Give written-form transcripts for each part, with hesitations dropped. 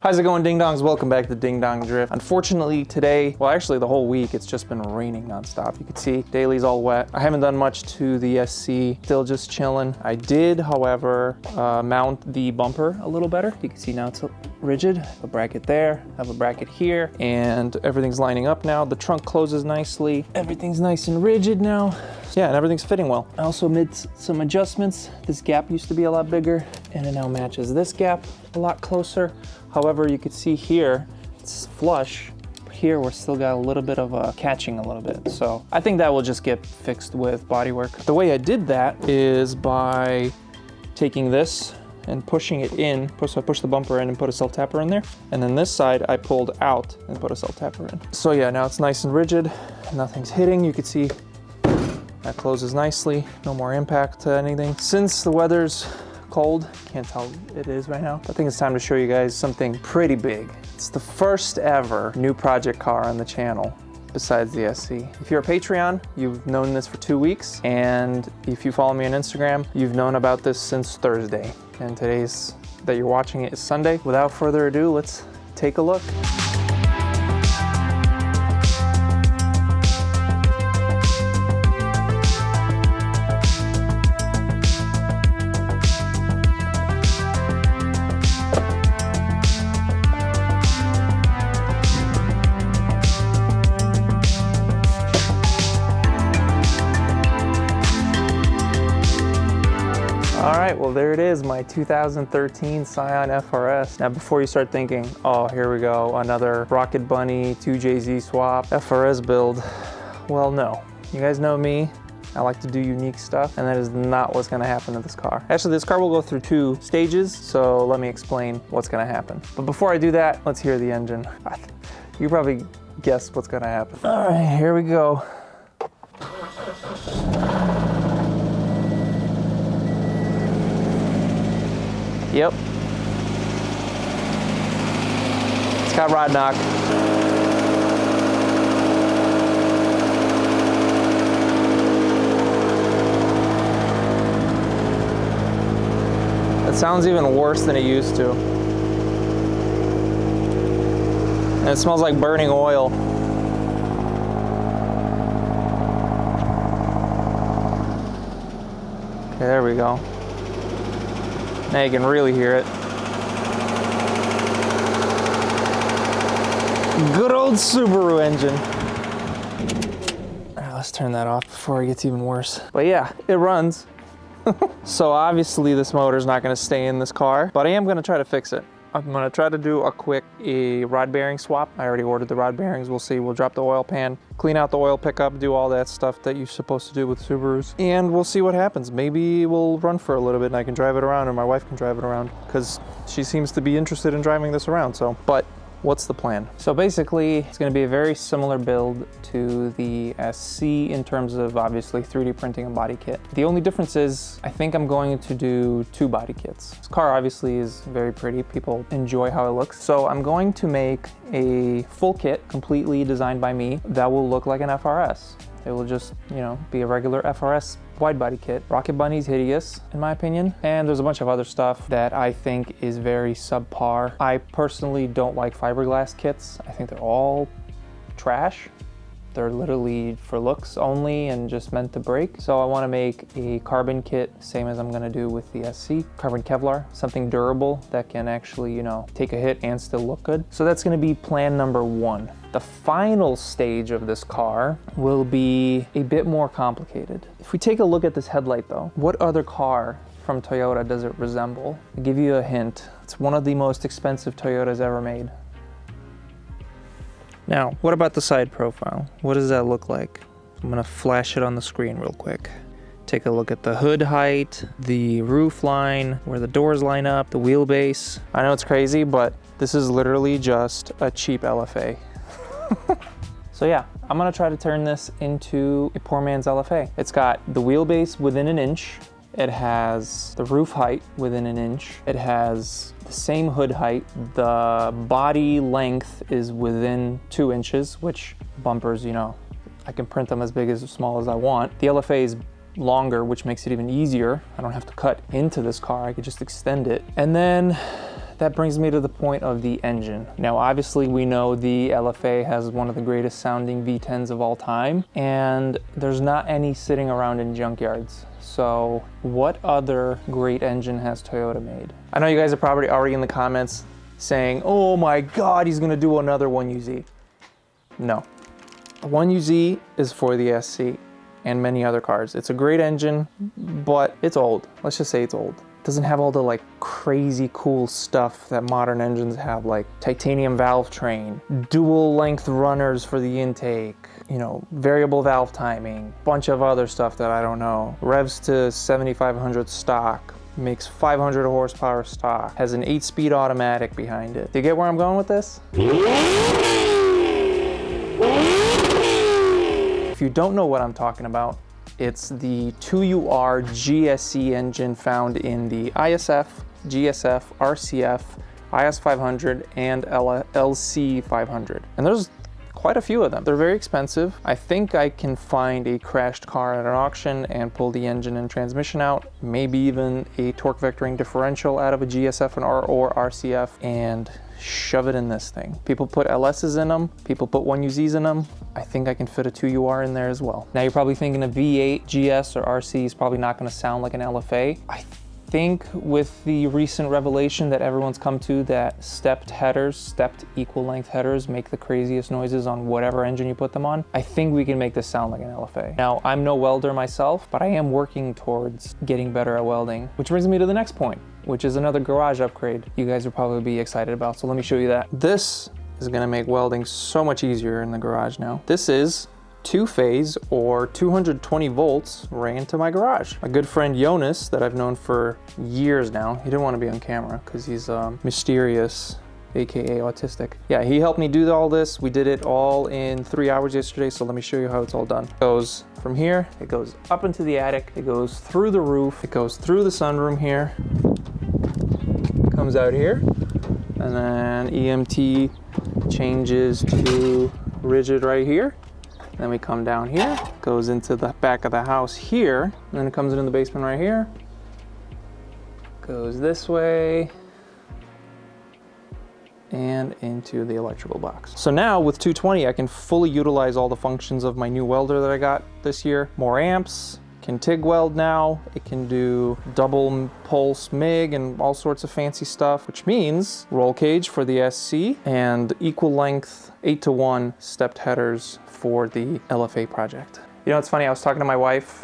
How's it going, Ding Dongs? Welcome back to Ding Dong Drift. Unfortunately today, well actually the whole week, it's just been raining nonstop. You can see daily's all wet. I haven't done much to the SC, still just chilling. I did, however, mount the bumper a little better. You can see now it's rigid. Have a bracket there, have a bracket here, and everything's lining up now. The trunk closes nicely. Everything's nice and rigid now. Yeah, and everything's fitting well. I also made some adjustments. This gap used to be a lot bigger, and it now matches this gap a lot closer. However, you can see here, it's flush. Here, we're still got a little bit of catching a little bit. So I think that will just get fixed with bodywork. The way I did that is by taking this and pushing it in. So I pushed the bumper in and put a self-tapper in there. And then this side, I pulled out and put a self-tapper in. So yeah, now it's nice and rigid. Nothing's hitting. You can see that closes nicely. No more impact to anything. Since the weather's cold, can't tell it is right now. I think it's time to show you guys something pretty big. It's the first ever new project car on the channel besides the SC. If you're a Patreon, you've known this for 2 weeks, and if you follow me on Instagram, you've known about this since Thursday. And today's that you're watching it is Sunday. Without further ado, let's take a look. All right, well there it is, my 2013 Scion FRS. Now before you start thinking, oh here we go, another Rocket Bunny 2JZ swap FRS build. Well no, you guys know me, I like to do unique stuff, and that is not what's gonna happen to this car. Actually, this car will go through 2 stages, so let me explain what's gonna happen. But before I do that, let's hear the engine. You probably guessed what's gonna happen. All right, here we go. Yep. It's got rod knock. It sounds even worse than it used to. And it smells like burning oil. Okay, there we go. Now you can really hear it. Good old Subaru engine. All right, let's turn that off before it gets even worse. But yeah, it runs. So obviously this motor's not gonna stay in this car, but I am gonna try to fix it. I'm gonna try to do a quick rod bearing swap. I already ordered the rod bearings. We'll see. We'll drop the oil pan, clean out the oil pickup, do all that stuff that you're supposed to do with Subarus, and we'll see what happens. Maybe we'll run for a little bit and I can drive it around, or my wife can drive it around, because she seems to be interested in driving this around. So, but what's the plan? So basically, it's going to be a very similar build to the SC in terms of obviously 3D printing a body kit. The only difference is I think I'm going to do 2 body kits. This car obviously is very pretty. People enjoy how it looks. So I'm going to make a full kit completely designed by me that will look like an FRS. It will just, you know, be a regular FRS wide body kit. Rocket Bunny's hideous, in my opinion. And there's a bunch of other stuff that I think is very subpar. I personally don't like fiberglass kits. I think they're all trash. They're literally for looks only and just meant to break. So I want to make a carbon kit, same as I'm going to do with the SC. Carbon Kevlar, something durable that can actually, you know, take a hit and still look good. So that's going to be plan number 1. The final stage of this car will be a bit more complicated. If we take a look at this headlight though, what other car from Toyota does it resemble? I'll give you a hint. It's one of the most expensive Toyotas ever made. Now, what about the side profile? What does that look like? I'm gonna flash it on the screen real quick. Take a look at the hood height, the roof line, where the doors line up, the wheelbase. I know it's crazy, but this is literally just a cheap LFA. So yeah, I'm gonna try to turn this into a poor man's LFA. It's got the wheelbase within 1 inch. It has the roof height within 1 inch. It has the same hood height. The body length is within 2 inches, which bumpers, you know, I can print them as big as small as I want. The LFA is longer, which makes it even easier. I don't have to cut into this car, I could just extend it. And then that brings me to the point of the engine. Now, obviously we know the LFA has one of the greatest sounding V10s of all time, and there's not any sitting around in junkyards. So what other great engine has Toyota made? I know you guys are probably already in the comments saying, oh my God, he's gonna do another 1UZ. No, 1UZ is for the SC and many other cars. It's a great engine, but it's old. Let's just say it's old. It doesn't have all the like crazy cool stuff that modern engines have, like titanium valve train, dual length runners for the intake, you know, variable valve timing, bunch of other stuff that I don't know. Revs to 7,500 stock, makes 500 horsepower stock, has an 8-speed automatic behind it. Do you get where I'm going with this? If you don't know what I'm talking about, it's the 2UR GSE engine found in the ISF, GSF, RCF, IS500, and LC500. And there's quite a few of them. They're very expensive. I think I can find a crashed car at an auction and pull the engine and transmission out, maybe even a torque vectoring differential out of a GSF and or RCF, and shove it in this thing. People put LSs in them, people put 1UZs in them. I think I can fit a 2UR in there as well. Now you're probably thinking a V8 GS or RC is probably not gonna sound like an LFA. I think with the recent revelation that everyone's come to that stepped headers, stepped equal length headers make the craziest noises on whatever engine you put them on, I think we can make this sound like an LFA. Now, I'm no welder myself, but I am working towards getting better at welding, which brings me to the next point, which is another garage upgrade you guys will probably be excited about. So let me show you that. This is gonna make welding so much easier in the garage now. This is 2-phase or 220 volts ran to my garage. A good friend Jonas that I've known for years now, he didn't want to be on camera because he's mysterious, aka autistic. Yeah, he helped me do all this. We did it all in 3 hours yesterday, so let me show you how it's all done. It goes from here, it goes up into the attic, it goes through the roof, it goes through the sunroom here, comes out here, and then EMT changes to rigid right here. Then we come down here, goes into the back of the house here, and then it comes into the basement right here, goes this way, and into the electrical box. So now with 220, I can fully utilize all the functions of my new welder that I got this year. More amps, can TIG weld now, it can do double pulse MIG and all sorts of fancy stuff, which means roll cage for the SC and equal length 8-to-1 stepped headers for the LFA project. You know, it's funny, I was talking to my wife.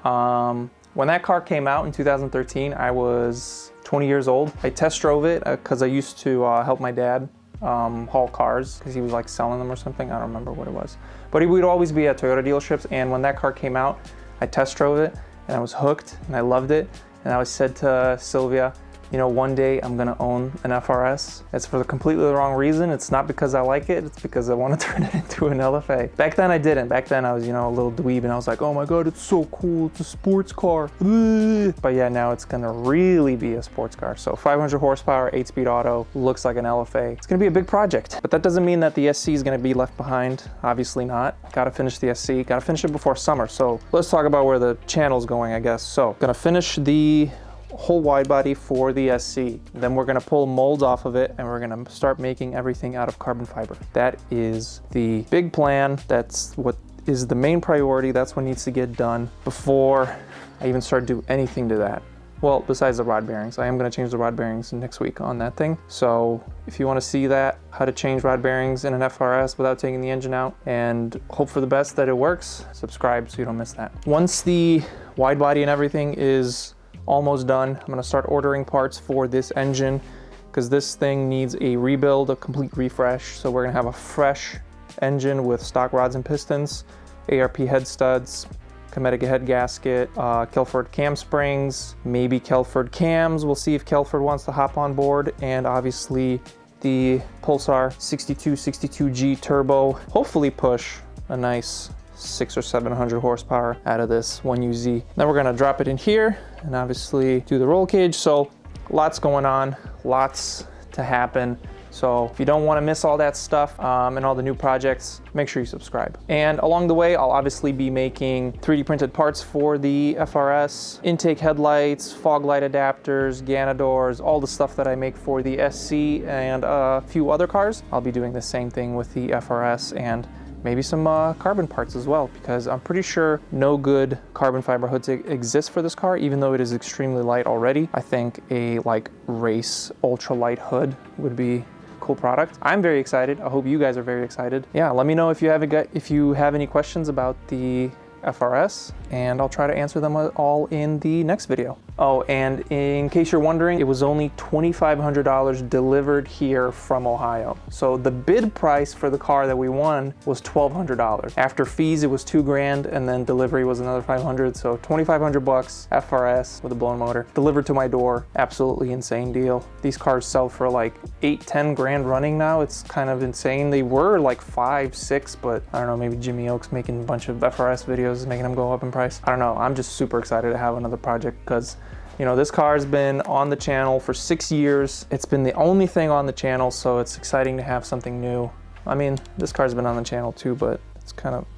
When that car came out in 2013, I was 20 years old. I test drove it because I used to help my dad haul cars because he was like selling them or something. I don't remember what it was. But he would always be at Toyota dealerships, and when that car came out, I test drove it and I was hooked and I loved it. And I said to Sylvia, you know, one day I'm gonna own an FRS. It's for the completely wrong reason. It's not because I like it, it's because I want to turn it into an LFA. Back then I didn't. Back then I was, you know, a little dweeb and I was like, oh my God, it's so cool, it's a sports car. But yeah, now it's gonna really be a sports car. So 500 horsepower, 8-speed auto, looks like an LFA. It's gonna be a big project, but that doesn't mean that the SC is gonna be left behind. Obviously not. Gotta finish the SC, gotta finish it before summer. So let's talk about where the channel's going, I guess. So gonna finish the whole wide body for the SC. Then we're gonna pull molds off of it and we're gonna start making everything out of carbon fiber. That is the big plan. That's what is the main priority. That's what needs to get done before I even start doing anything to that. Well, besides the rod bearings. I am gonna change the rod bearings next week on that thing. So if you wanna see that, how to change rod bearings in an FRS without taking the engine out and hope for the best that it works, subscribe so you don't miss that. Once the wide body and everything is almost done, I'm gonna start ordering parts for this engine because this thing needs a rebuild, a complete refresh. So we're gonna have a fresh engine with stock rods and pistons, ARP head studs, Comedica head gasket, Kelford cam springs, maybe Kelford cams. We'll see if Kelford wants to hop on board, and obviously the Pulsar 6262G turbo, hopefully push a nice 600 or 700 horsepower out of this 1UZ. Then we're gonna drop it in here and obviously do the roll cage. So lots going on, lots to happen. So if you don't want to miss all that stuff and all the new projects, make sure you subscribe. And along the way, I'll obviously be making 3D printed parts for the FRS, intake headlights, fog light adapters, Ganadors, all the stuff that I make for the SC and a few other cars. I'll be doing the same thing with the FRS and maybe some carbon parts as well, because I'm pretty sure no good carbon fiber hoods exist for this car, even though it is extremely light already. I think a like race ultralight hood would be a cool product. I'm very excited. I hope you guys are very excited. Yeah, let me know if you have any questions about the FRS, and I'll try to answer them all in the next video. Oh, and in case you're wondering, it was only $2,500 delivered here from Ohio. So the bid price for the car that we won was $1,200. After fees, it was $2,000, and then delivery was another $500. So $2,500 bucks, FRS with a blown motor, delivered to my door. Absolutely insane deal. These cars sell for like 8-10 grand running now. It's kind of insane. They were like 5-6, but I don't know, maybe Jimmy Oaks making a bunch of FRS videos is making them go up in price. I don't know. I'm just super excited to have another project because, you know, this car has been on the channel for 6 years. It's been the only thing on the channel, so it's exciting to have something new. I mean, this car's been on the channel too, but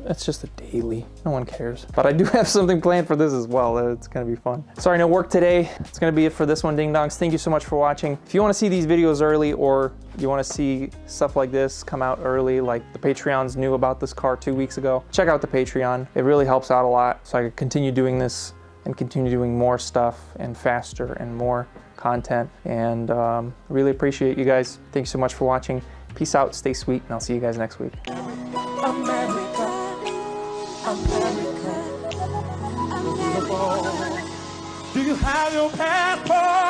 it's just a daily. No one cares. But I do have something planned for this as well. It's gonna be fun. Sorry, no work today. It's gonna be it for this one, Ding Dongs. Thank you so much for watching. If you wanna see these videos early, or you wanna see stuff like this come out early, like the Patreons knew about this car 2 weeks ago, check out the Patreon. It really helps out a lot, so I can continue doing this and continue doing more stuff and faster and more content. And really appreciate you guys. Thank you so much for watching. Peace out, stay sweet, and I'll see you guys next week. America, America, do you have your passport?